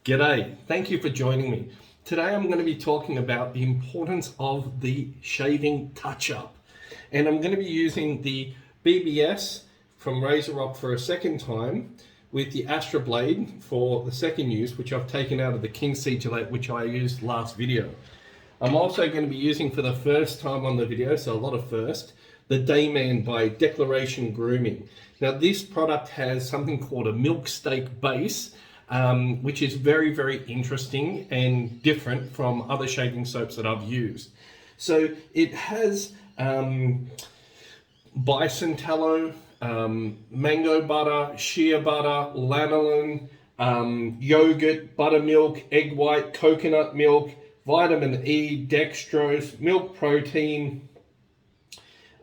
G'day, thank you for joining me. Today I'm going to be talking about the importance of the shaving touch-up. And I'm going to be using the BBS from Razorock for a second time with the Astra blade for the second use, which I've taken out of the King Seed Gillette, which I used last video. I'm also going to be using for the first time on the video, so a lot of first, the Dayman by Declaration Grooming. Now this product has something called a milk steak base, which is very, very interesting and different from other shaving soaps that I've used. So it has bison tallow, mango butter, shea butter, lanolin, yogurt, buttermilk, egg white, coconut milk, vitamin E, dextrose, milk protein,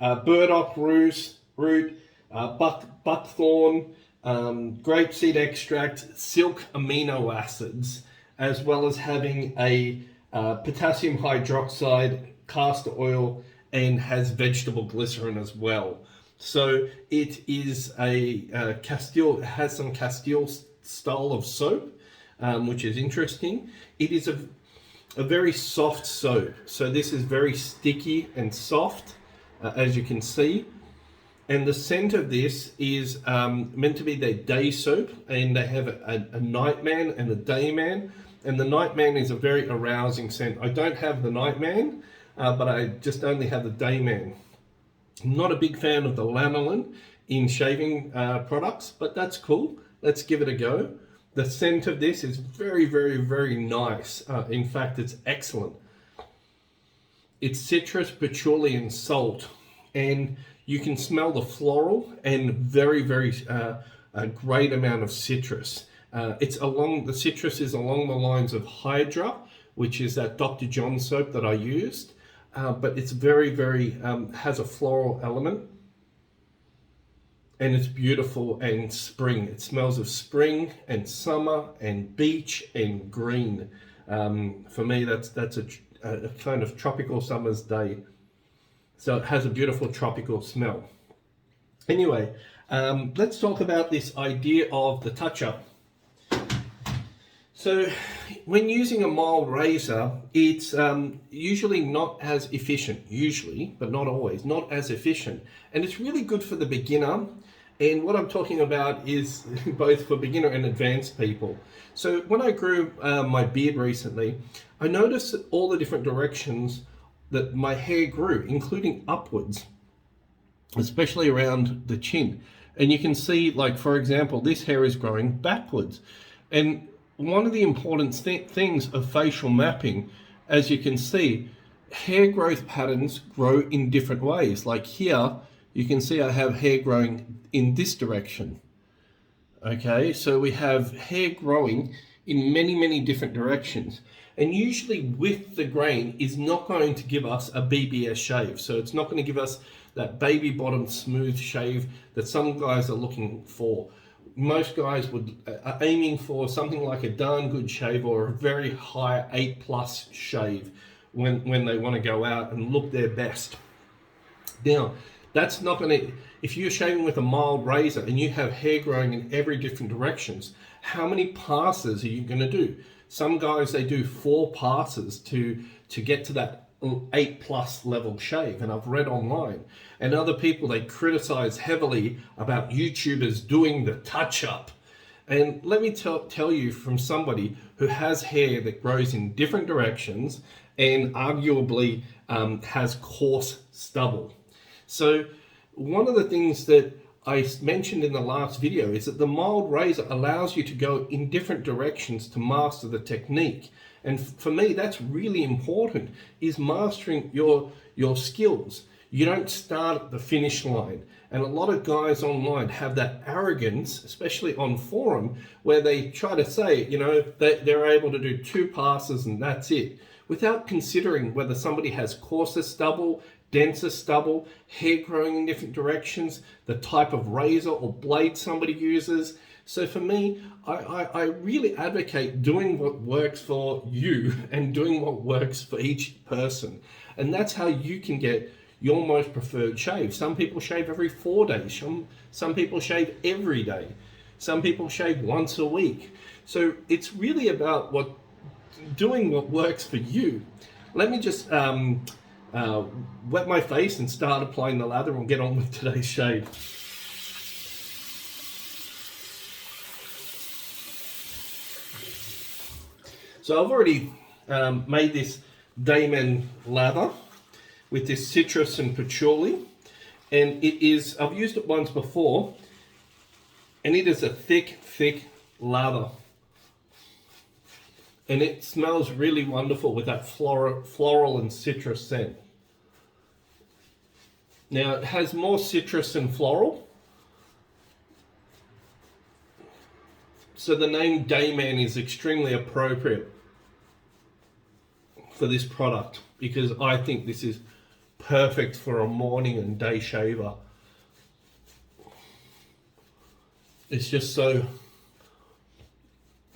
burdock root, buckthorn, grapeseed extract, silk amino acids, as well as having a potassium hydroxide, castor oil, and has vegetable glycerin as well. So it is a Castile, it has some Castile style of soap, which is interesting. It is a very soft soap. So this is very sticky and soft, as you can see. And the scent of this is meant to be their day soap, and they have a Nightman and a Dayman. And the Nightman is a very arousing scent. I don't have the Nightman, but I just only have the Dayman. I'm not a big fan of the lanolin in shaving products, but that's cool. Let's give it a go. The scent of this is very, very, very nice. In fact, it's excellent. It's citrus, patchouli, and salt. And you can smell the floral and very, very a great amount of citrus. The citrus is along the lines of Hydra, which is that Dr. John soap that I used. But it's very, very, has a floral element. And it's beautiful and spring. It smells of spring and summer and beach and green. For me, that's a kind of tropical summer's day. So it has a beautiful tropical smell. Anyway, let's talk about this idea of the touch-up. So when using a mild razor, it's usually not as efficient, but not always, not as efficient. And it's really good for the beginner. And what I'm talking about is both for beginner and advanced people. So when I grew my beard recently, I noticed that all the different directions that my hair grew, including upwards, especially around the chin. And you can see, like, for example, this hair is growing backwards. And one of the important things of facial mapping, as you can see, hair growth patterns grow in different ways. Like here, you can see I have hair growing in this direction. Okay, so we have hair growing in many, many different directions. And usually with the grain is not going to give us a BBS shave. So it's not going to give us that baby bottom smooth shave that some guys are looking for. Most guys are aiming for something like a darn good shave or a very high 8+ shave when they want to go out and look their best. Now, that's not going to, if you're shaving with a mild razor and you have hair growing in every different directions, how many passes are you going to do? Some guys, they do 4 passes to get to that 8+ level shave, and I've read online. And other people, they criticize heavily about YouTubers doing the touch-up. And let me tell you from somebody who has hair that grows in different directions and arguably has coarse stubble. So one of the things that I mentioned in the last video is that the mild razor allows you to go in different directions to master the technique. And for me, that's really important, is mastering your skills. You don't start at the finish line. And a lot of guys online have that arrogance, especially on forum, where they try to say, you know, they're able to do 2 passes and that's it, without considering whether somebody has coarser stubble, denser stubble, hair growing in different directions, the type of razor or blade somebody uses. So for me, I really advocate doing what works for you and doing what works for each person. And that's how you can get your most preferred shave. Some people shave every 4 days. Some people shave every day. Some people shave once a week. So it's really about doing what works for you. Let me just wet my face and start applying the lather and get on with today's shave. So I've already made this Dayman lather with this citrus and patchouli, and I've used it once before, and it is a thick lather. And it smells really wonderful with that floral and citrus scent. Now it has more citrus and floral. So the name Dayman is extremely appropriate for this product, because I think this is perfect for a morning and day shaver. It's just so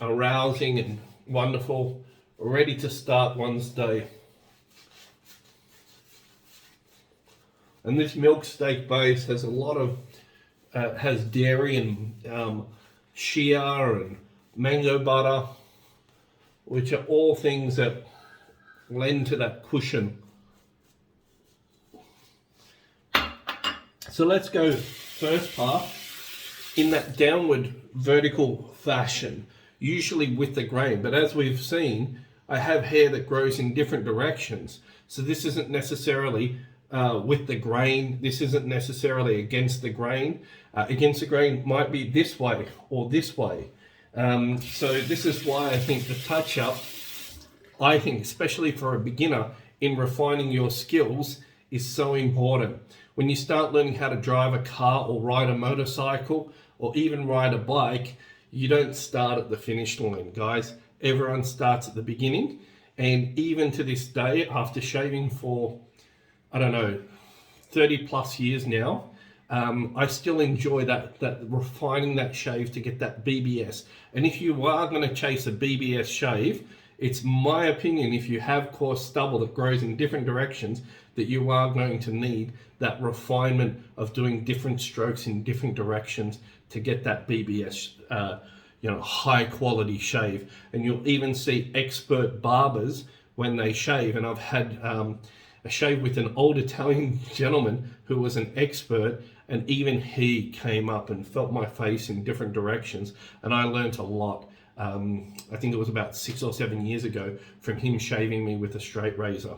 arousing and wonderful, ready to start one's day. And this milk steak base has a lot of has dairy and shea and mango butter, which are all things that lend to that cushion. So let's go first part in that downward vertical fashion, usually with the grain. But as we've seen, I have hair that grows in different directions. So this isn't necessarily with the grain. This isn't necessarily against the grain. Against the grain might be this way or this way. So this is why I think the touch-up, I think especially for a beginner in refining your skills, is so important. When you start learning how to drive a car or ride a motorcycle or even ride a bike, you don't start at the finish line, guys. Everyone starts at the beginning. And even to this day, after shaving for, I don't know, 30 plus years now, I still enjoy that refining that shave to get that BBS. And if you are going to chase a BBS shave, it's my opinion, if you have coarse stubble that grows in different directions, that you are going to need that refinement of doing different strokes in different directions to get that BBS, high quality shave. And you'll even see expert barbers when they shave. And I've had a shave with an old Italian gentleman who was an expert, and even he came up and felt my face in different directions. And I learned a lot. I think it was about 6 or 7 years ago from him shaving me with a straight razor.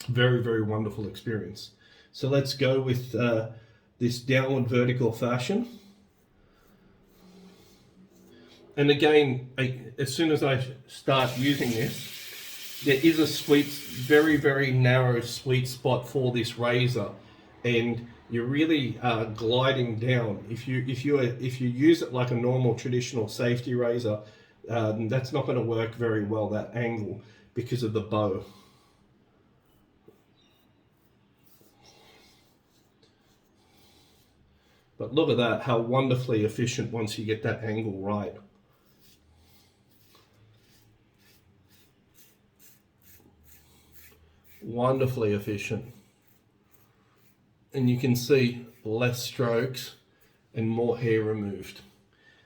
Very, very wonderful experience. So let's go with this downward vertical fashion. And again, as soon as I start using this, there is a very, very narrow sweet spot for this razor, and you're really gliding down. If you use it like a normal traditional safety razor, that's not going to work very well, that angle, because of the bow. But look at that, how wonderfully efficient once you get that angle right. Wonderfully efficient. And you can see less strokes and more hair removed.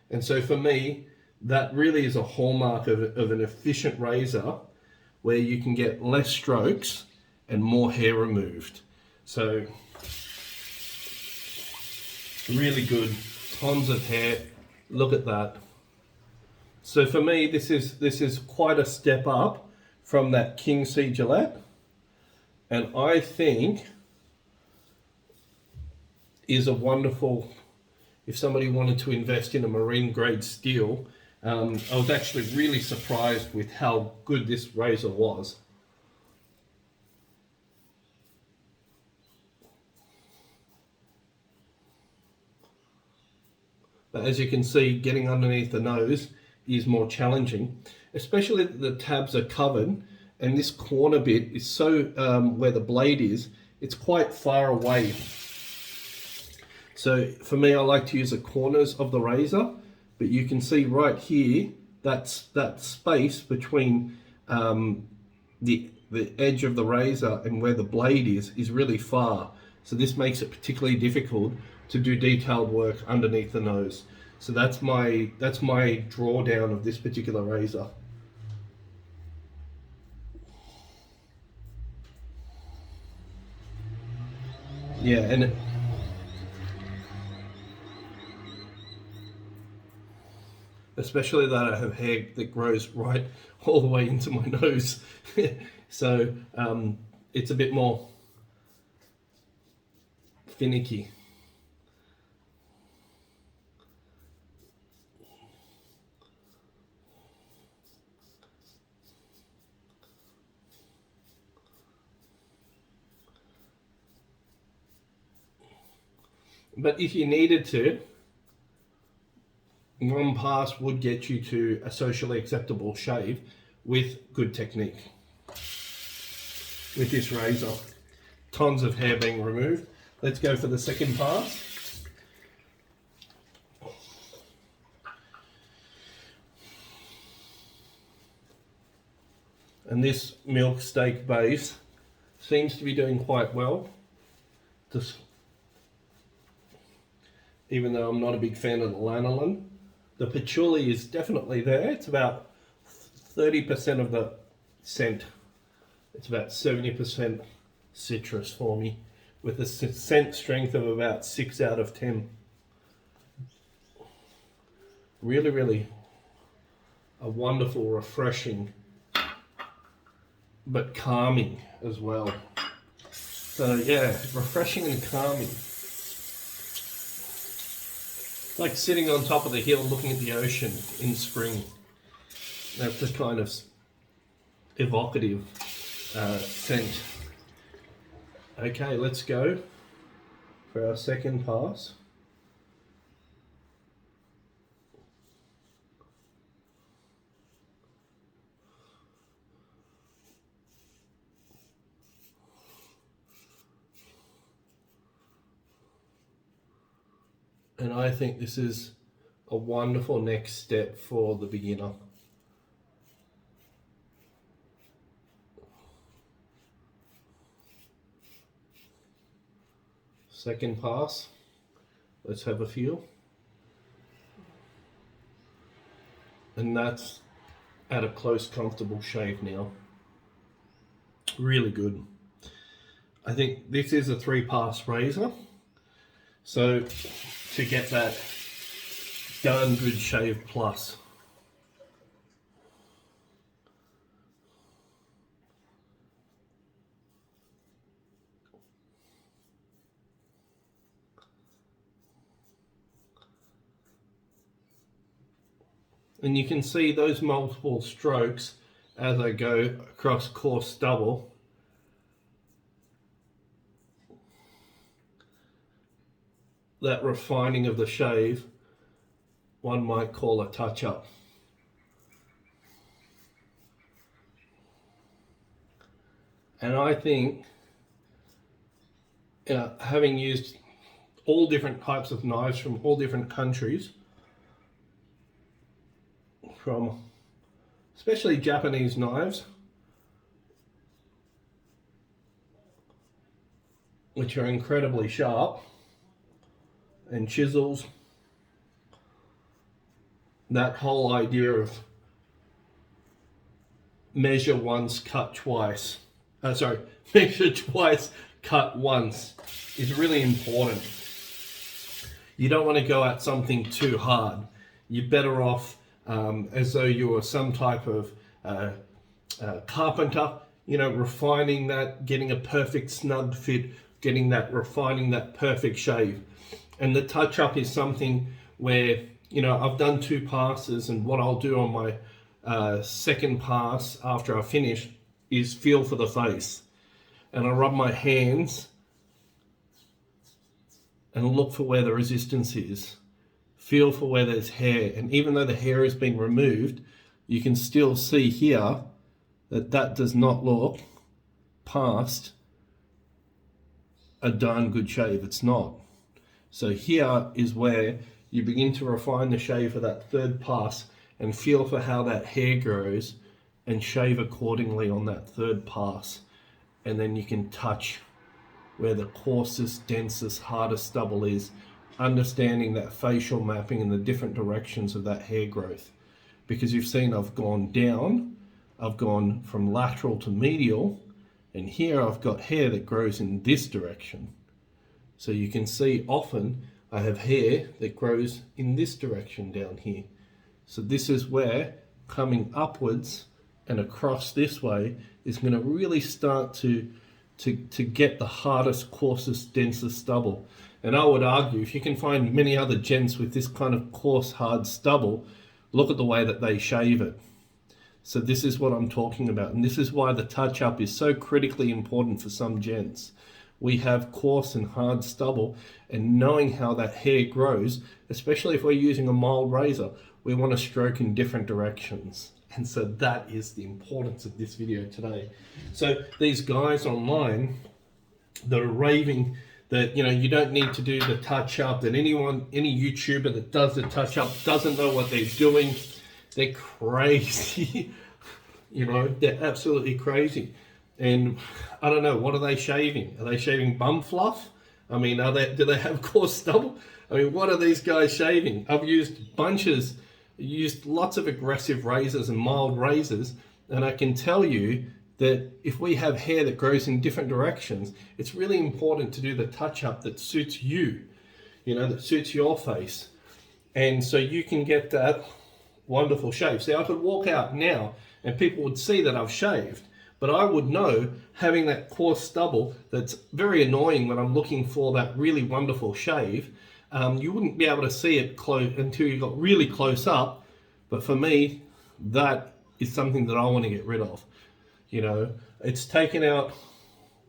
And so for me, that really is a hallmark of an efficient razor, where you can get less strokes and more hair removed. So really good, tons of hair. Look at that. So for me, this is quite a step up from that King C Gillette, and I think is a wonderful, if somebody wanted to invest in a marine grade steel. I was actually really surprised with how good this razor was. But as you can see, getting underneath the nose is more challenging, especially that the tabs are covered, and this corner bit is so, where the blade is, it's quite far away. So for me, I like to use the corners of the razor, but you can see right here, that's that space between the edge of the razor and where the blade is really far. So this makes it particularly difficult to do detailed work underneath the nose. So that's my drawdown of this particular razor. Yeah, and especially that I have hair that grows right all the way into my nose. So it's a bit more finicky. But if you needed to, one pass would get you to a socially acceptable shave with good technique. With this razor, tons of hair being removed. Let's go for the second pass. And this milk steak base seems to be doing quite well. Just, even though I'm not a big fan of the lanolin, the patchouli is definitely there. It's about 30% of the scent. It's about 70% citrus for me, with a scent strength of about 6 out of 10. Really, really a wonderful, refreshing, but calming as well. So yeah, refreshing and calming. It's like sitting on top of the hill looking at the ocean in spring. That's the kind of evocative scent. Okay, let's go for our second pass. And I think this is a wonderful next step for the beginner. Second pass. Let's have a feel. And that's at a close, comfortable shave now. Really good. I think this is a 3-pass razor. So to get that darn good shave plus. And you can see those multiple strokes as I go across coarse stubble. That refining of the shave, one might call a touch-up. And I think, having used all different types of knives from all different countries, from especially Japanese knives, which are incredibly sharp, and chisels, that whole idea of measure once, cut twice, measure twice, cut once is really important. You don't want to go at something too hard. You're better off as though you were some type of carpenter, refining that, getting a perfect snug fit, refining that perfect shave. And the touch-up is something where, I've done 2 passes, and what I'll do on my second pass after I finish is feel for the face. And I rub my hands and look for where the resistance is. Feel for where there's hair. And even though the hair has been removed, you can still see here that does not look past a darn good shave. It's not. So here is where you begin to refine the shave for that 3rd pass and feel for how that hair grows and shave accordingly on that 3rd pass. And then you can touch where the coarsest, densest, hardest stubble is understanding that facial mapping and the different directions of that hair growth. Because you've seen I've gone down, I've gone from lateral to medial, and here I've got hair that grows in this direction. So you can see often I have hair that grows in this direction down here. So this is where coming upwards and across this way is going to really start to get the hardest, coarsest, densest stubble. And I would argue if you can find many other gents with this kind of coarse, hard stubble, look at the way that they shave it. So this is what I'm talking about, and this is why the touch-up is so critically important for some gents. We have coarse and hard stubble, and knowing how that hair grows, especially if we're using a mild razor, we want to stroke in different directions. And so that is the importance of this video today. So these guys online that are raving that, you know, you don't need to do the touch-up, that any YouTuber that does the touch-up doesn't know what they're doing. They're crazy. You know, they're absolutely crazy. And I don't know, what are they shaving? Are they shaving bum fluff? I mean, do they have coarse stubble? I mean, what are these guys shaving? I've used lots of aggressive razors and mild razors, and I can tell you that if we have hair that grows in different directions, it's really important to do the touch-up that suits you, you know, that suits your face. And so you can get that wonderful shave. See, I could walk out now and people would see that I've shaved, but I would know, having that coarse stubble that's very annoying when I'm looking for that really wonderful shave, you wouldn't be able to see it close until you got really close up. But for me, that is something that I want to get rid of. You know, it's taken out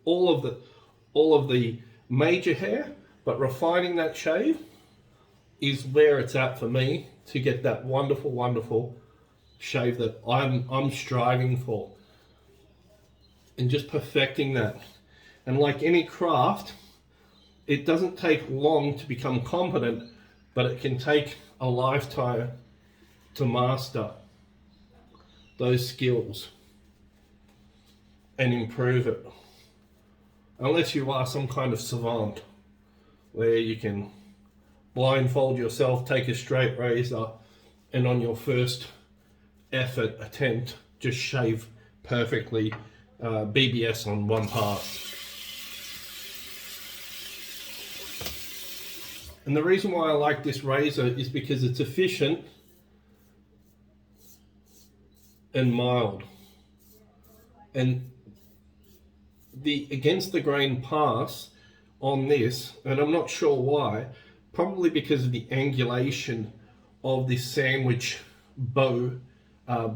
all of the major hair, but refining that shave is where it's at for me to get that wonderful, wonderful shave that I'm striving for. And just perfecting that. And like any craft, it doesn't take long to become competent, but it can take a lifetime to master those skills and improve it. Unless you are some kind of savant where you can blindfold yourself, take a straight razor, and on your first attempt, just shave perfectly, BBS on one pass. And the reason why I like this razor is because it's efficient and mild. And the against the grain pass on this, and I'm not sure why, probably because of the angulation of this sandwich bow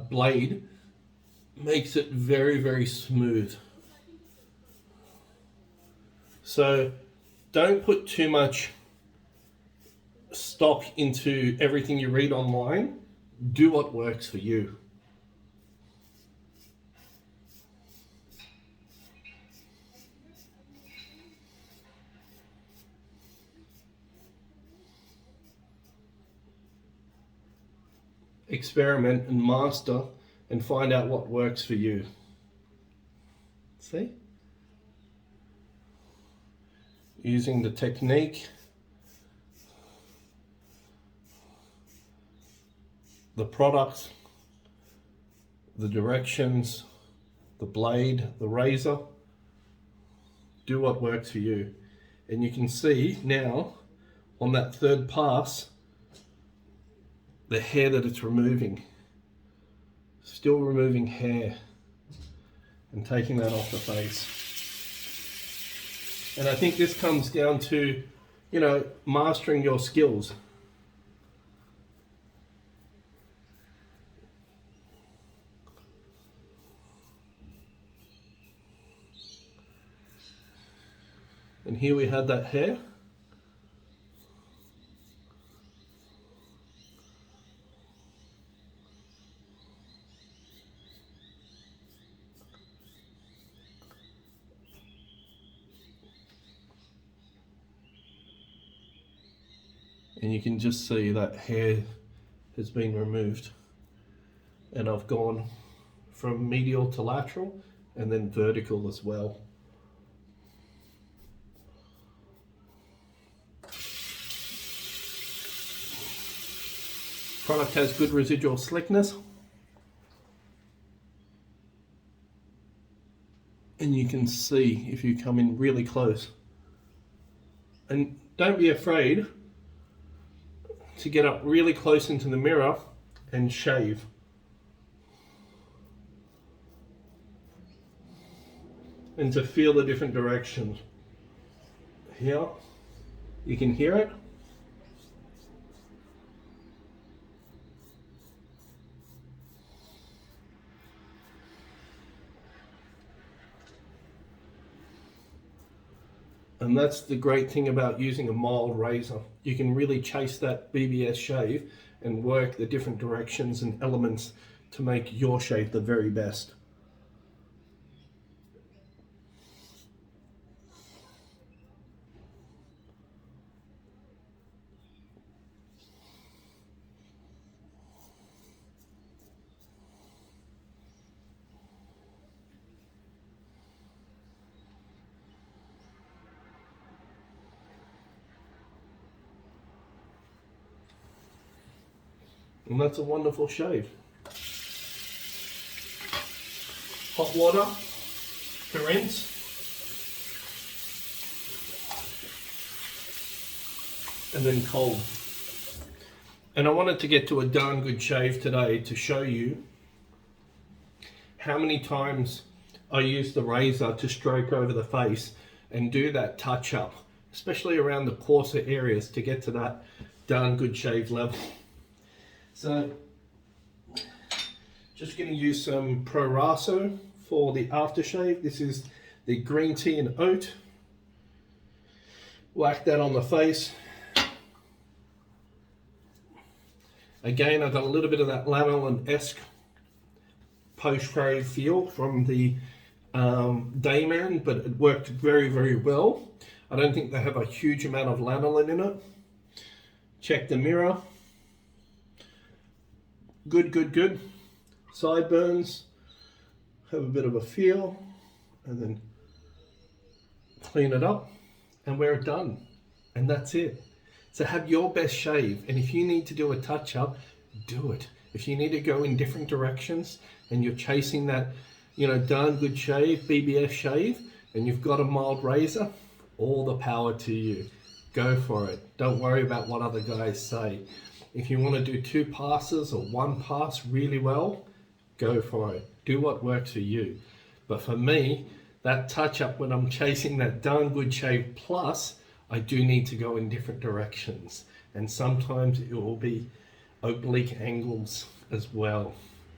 blade, makes it very, very smooth. So don't put too much stock into everything you read online. Do what works for you. Experiment and master and find out what works for you. See? Using the technique, the products, the directions, the blade, the razor. Do what works for you. And you can see now on that third pass the hair that it's removing. Still removing hair and taking that off the face. And I think this comes down to, you know, mastering your skills. And here we had that hair. And you can just see that hair has been removed. And I've gone from medial to lateral and then vertical as well. Product has good residual slickness. And you can see if you come in really close. And don't be afraid to get up really close into the mirror and shave. And to feel the different directions. Here, you can hear it. And that's the great thing about using a mild razor. You can really chase that BBS shave and work the different directions and elements to make your shave the very best. And that's a wonderful shave. Hot water to rinse. And then cold. And I wanted to get to a darn good shave today to show you how many times I use the razor to stroke over the face and do that touch up, especially around the coarser areas to get to that darn good shave level. So, just going to use some Prorasso for the aftershave. This is the green tea and oat. Whack that on the face. Again, I've got a little bit of that lanolin-esque post-shave feel from the Dayman, but it worked very, very well. I don't think they have a huge amount of lanolin in it. Check the mirror. Good, good, good. Sideburns, have a bit of a feel, and then clean it up, and we're done. And that's it. So have your best shave, and if you need to do a touch-up, do it. If you need to go in different directions, and you're chasing that, you know, darn good shave, BBS shave, and you've got a mild razor, all the power to you. Go for it. Don't worry about what other guys say. If you want to do 2 passes or 1 pass really well, go for it. Do what works for you. But for me, that touch up when I'm chasing that darn good shave plus, I do need to go in different directions. And sometimes it will be oblique angles as well.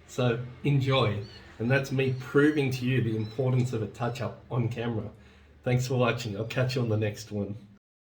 So enjoy. And that's me proving to you the importance of a touch up on camera. Thanks for watching. I'll catch you on the next one.